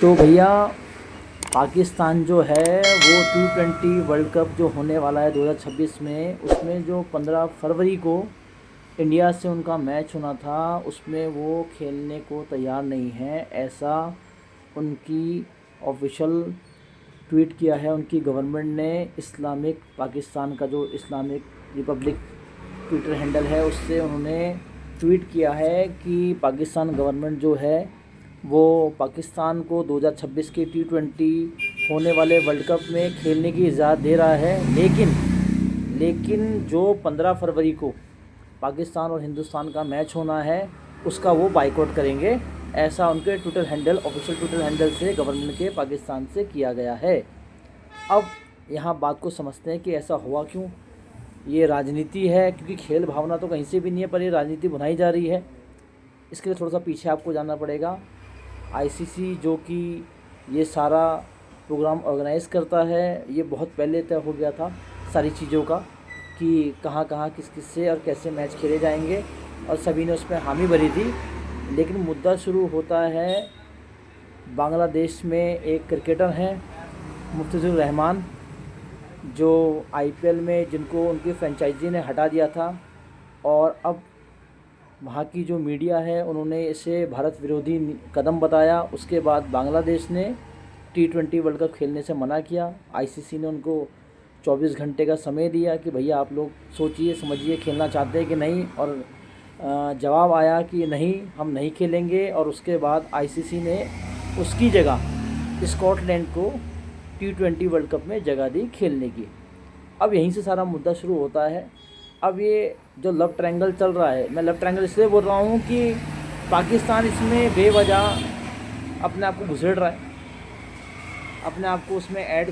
तो भैया, पाकिस्तान जो है वो T20 वर्ल्ड कप जो होने वाला है 2026 में, उसमें जो 15 फरवरी को इंडिया से उनका मैच होना था, उसमें वो खेलने को तैयार नहीं है। ऐसा उनकी ऑफिशियल ट्वीट किया है उनकी गवर्नमेंट ने। इस्लामिक पाकिस्तान का जो इस्लामिक रिपब्लिक ट्विटर हैंडल है, उससे उन्होंने ट्वीट किया है कि पाकिस्तान गवर्नमेंट जो है वो पाकिस्तान को 2026 के T20 होने वाले वर्ल्ड कप में खेलने की इजाज़त दे रहा है, लेकिन जो 15 फरवरी को पाकिस्तान और हिंदुस्तान का मैच होना है उसका वो बाइकआउट करेंगे। ऐसा उनके Twitter handle, official Twitter handle से गवर्नमेंट के पाकिस्तान से किया गया है। अब यहाँ बात को समझते हैं कि ऐसा हुआ क्यों। ये राजनीति है, क्योंकि खेल भावना तो कहीं से भी नहीं है, पर ये राजनीति बनाई जा रही है। इसके लिए थोड़ा सा पीछे आपको जाना पड़ेगा। आईसीसी जो कि ये सारा प्रोग्राम ऑर्गेनाइज़ करता है, ये बहुत पहले तय हो गया था सारी चीज़ों का कि कहाँ कहाँ किस किस से और कैसे मैच खेले जाएंगे, और सभी ने उसमें हामी भरी थी। लेकिन मुद्दा शुरू होता है, बांग्लादेश में एक क्रिकेटर हैं मुफ्तिजुर रहमान, जो आईपीएल में जिनको उनकी फ्रेंचाइजी ने हटा दिया था, और अब वहाँ की जो मीडिया है उन्होंने इसे भारत विरोधी कदम बताया। उसके बाद बांग्लादेश ने T20 वर्ल्ड कप खेलने से मना किया। आईसीसी ने उनको 24 घंटे का समय दिया कि भैया आप लोग सोचिए समझिए खेलना चाहते हैं कि नहीं, और जवाब आया कि नहीं, हम नहीं खेलेंगे। और उसके बाद आईसीसी ने उसकी जगह स्कॉटलैंड को T20 वर्ल्ड कप में जगह दी खेलने की। अब यहीं से सारा मुद्दा शुरू होता है। अब ये जो लव ट्रायंगल चल रहा है, मैं लव ट्रायंगल इसलिए बोल रहा हूँ कि पाकिस्तान इसमें बेवजह अपने आप को घुसेड़ रहा है, अपने आप को उसमें ऐड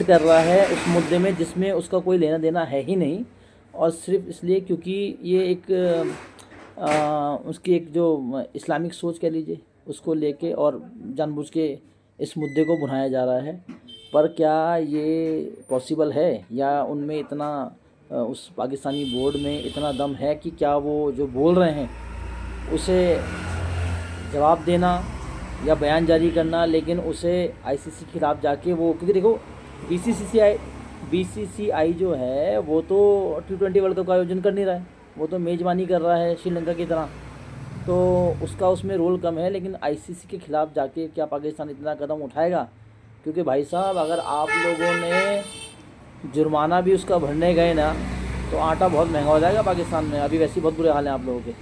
कर रहा है, उस मुद्दे में जिसमें उसका कोई लेना देना है ही नहीं। और सिर्फ इसलिए क्योंकि ये एक उसकी एक जो इस्लामिक सोच कह लीजिए उसको लेके और जानबूझ के इस मुद्दे को भुनाया जा रहा है। पर क्या ये पॉसिबल है, या उनमें इतना उस पाकिस्तानी बोर्ड में इतना दम है कि क्या वो जो बोल रहे हैं उसे जवाब देना या बयान जारी करना, लेकिन उसे आईसीसी के खिलाफ जाके वो, क्योंकि देखो बीसीसीआई जो है वो तो T20 वर्ल्ड कप का आयोजन कर नहीं रहा है, वो तो मेज़बानी कर रहा है श्रीलंका की तरह, तो उसका उसमें रोल कम है। लेकिन आईसीसी के ख़िलाफ़ जाके क्या पाकिस्तान इतना कदम उठाएगा? क्योंकि भाई साहब, अगर आप लोगों ने जुर्माना भी उसका भरने गए ना, तो आटा बहुत महंगा हो जाएगा पाकिस्तान में। अभी वैसे ही बहुत बुरे हाल हैं आप लोगों के।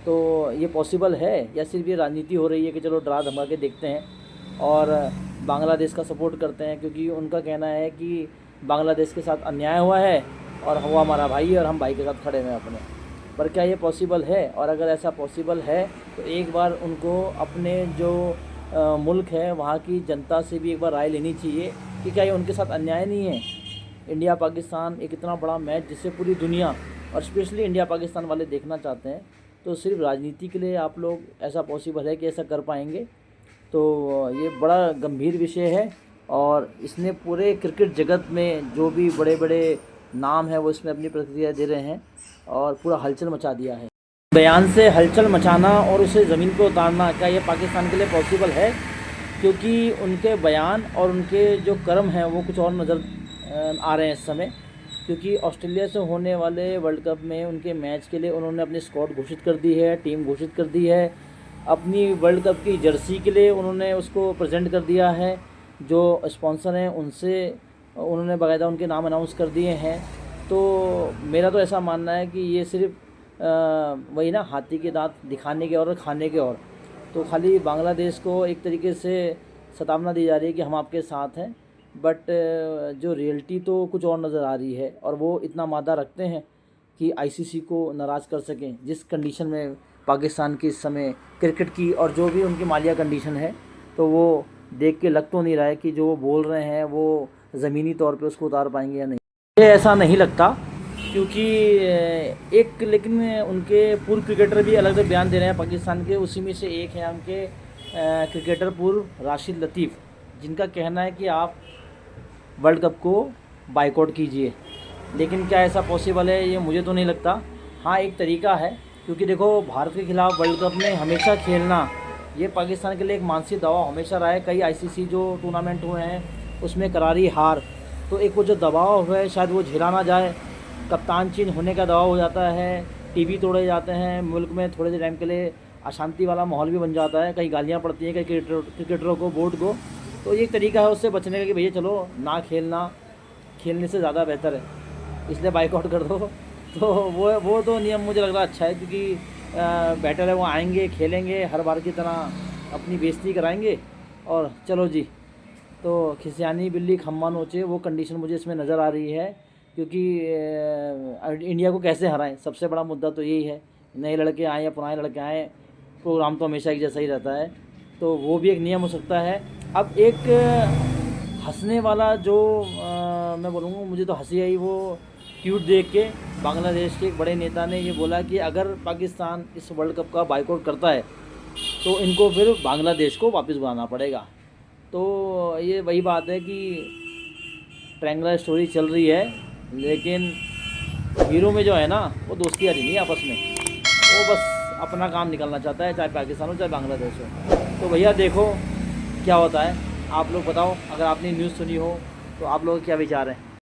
तो ये पॉसिबल है, या सिर्फ ये राजनीति हो रही है कि चलो डरा धमका के देखते हैं और बांग्लादेश का सपोर्ट करते हैं, क्योंकि उनका कहना है कि बांग्लादेश के साथ अन्याय हुआ है और वो हमारा भाई है और हम भाई के साथ खड़े हैं अपने। पर क्या ये पॉसिबल है? और अगर ऐसा पॉसिबल है तो एक बार उनको अपने जो मुल्क है वहाँ की जनता से भी एक बार राय लेनी चाहिए कि क्या ये उनके साथ अन्याय नहीं है। इंडिया पाकिस्तान एक इतना बड़ा मैच जिसे पूरी दुनिया और स्पेशली इंडिया पाकिस्तान वाले देखना चाहते हैं, तो सिर्फ राजनीति के लिए आप लोग ऐसा पॉसिबल है कि ऐसा कर पाएंगे? तो ये बड़ा गंभीर विषय है, और इसने पूरे क्रिकेट जगत में जो भी बड़े बड़े नाम हैं वो इसमें अपनी प्रतिक्रिया दे रहे हैं और पूरा हलचल मचा दिया है। बयान से हलचल मचाना और उसे ज़मीन पर उतारना, क्या ये पाकिस्तान के लिए पॉसिबल है? क्योंकि उनके बयान और उनके जो कर्म हैं वो कुछ और नज़र आ रहे हैं इस समय। क्योंकि ऑस्ट्रेलिया से होने वाले वर्ल्ड कप में उनके मैच के लिए उन्होंने अपनी स्क्वाड घोषित कर दी है, टीम घोषित कर दी है। अपनी वर्ल्ड कप की जर्सी के लिए उन्होंने उसको प्रेजेंट कर दिया है। जो स्पॉन्सर हैं उनसे उन्होंने बाकायदा उनके नाम अनाउंस कर दिए हैं। तो मेरा तो ऐसा मानना है कि ये सिर्फ वही ना, हाथी के दांत दिखाने के और खाने के और। तो खाली बांग्लादेश को एक तरीके से सतावना दी जा रही है कि हम आपके साथ हैं, बट जो रियलिटी तो कुछ और नज़र आ रही है। और वो इतना मादा रखते हैं कि आईसीसी को नाराज़ कर सकें। जिस कंडीशन में पाकिस्तान की इस समय क्रिकेट की और जो भी उनकी मालिया कंडीशन है, तो वो देख के लग तो नहीं रहा है कि जो वो बोल रहे हैं वो ज़मीनी तौर पे उसको उतार पाएंगे या नहीं। मुझे ऐसा नहीं लगता, क्योंकि एक लेकिन उनके पूर्व क्रिकेटर भी अलग अलग बयान दे रहे हैं पाकिस्तान के। उसी में से एक है उनके क्रिकेटर पूर्व राशिद लतीफ़, जिनका कहना है कि आप वर्ल्ड कप को बाइकआउट कीजिए। लेकिन क्या ऐसा पॉसिबल है? ये मुझे तो नहीं लगता। हाँ, एक तरीका है, क्योंकि देखो भारत के खिलाफ वर्ल्ड कप में हमेशा खेलना ये पाकिस्तान के लिए एक मानसिक दबाव हमेशा रहा है। कई आईसीसी जो टूर्नामेंट हुए हैं उसमें करारी हार, तो एक वो जो दबाव है शायद वो झेला ना जाए। कप्तान चेंज होने का दबाव हो जाता है, टीवी तोड़े जाते हैं, मुल्क में थोड़े से टाइम के लिए अशांति वाला माहौल भी बन जाता है, कई गालियाँ पड़ती हैं कई क्रिकेटरों को, बोर्ड को। तो ये एक तरीका है उससे बचने का कि भैया चलो ना खेलना, खेलने से ज़्यादा बेहतर है, इसलिए बाइकआउट कर दो। तो वो तो नियम मुझे लग रहा अच्छा है, क्योंकि बेटर है वो आएंगे, खेलेंगे, हर बार की तरह अपनी बेइज्जती कराएंगे और चलो जी। तो खिसियानी बिल्ली खम्मा नोचे वो कंडीशन मुझे इसमें नज़र आ रही है, क्योंकि इंडिया को कैसे हराएं, सबसे बड़ा मुद्दा तो यही है। नए लड़के आए या पुराने लड़के आए, प्रोग्राम तो हमेशा एक जैसा ही रहता है, तो वो भी एक नियम हो सकता है। अब एक हंसने वाला जो मैं बोलूँगा, मुझे तो हंसी आई वो ट्वीट देख के। बांग्लादेश के एक बड़े नेता ने ये बोला कि अगर पाकिस्तान इस वर्ल्ड कप का बाइकआउट करता है तो इनको फिर बांग्लादेश को वापस बुलाना पड़ेगा। तो ये वही बात है कि ट्रायंगुलर स्टोरी चल रही है, लेकिन हीरो में जो है ना वो दोस्ती यारी नहीं है आपस में, वो बस अपना काम निकलना चाहता है, चाहे पाकिस्तान हो चाहे बांग्लादेश हो। तो भैया देखो क्या होता है, आप लोग बताओ, अगर आपने न्यूज़ सुनी हो तो आप लोग क्या विचार हैं।